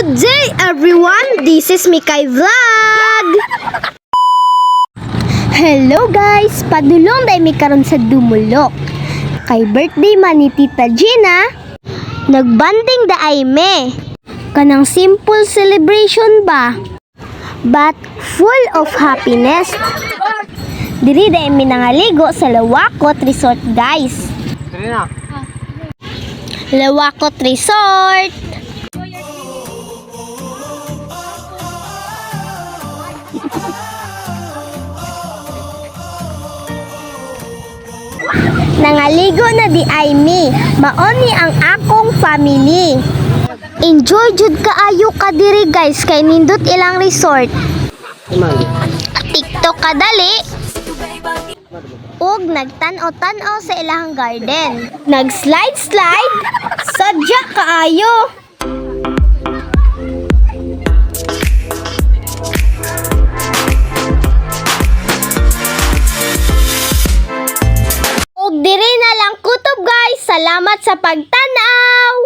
Good day everyone! This is Mikay Vlog! Hello guys! Padulong day mi karon sa Dumulok. Kay birthday man ni Tita Gina, nagbanding da ay me. Kanang simple celebration ba? But full of happiness. Diri day mi nangaligo sa Lawakot Resort guys. Diri na. Lawakot Resort. Nangaligo na di ay mi, maoni ang akong family. Enjoy jud kaayo ka diri guys kay nindot ilang resort. TikTok ka dali. Ug nagtan-o-tan-o sa ilang garden. Nag-slide-slide, sadya kaayo. Ug diri na lang kutob guys. Salamat sa pagtanaw.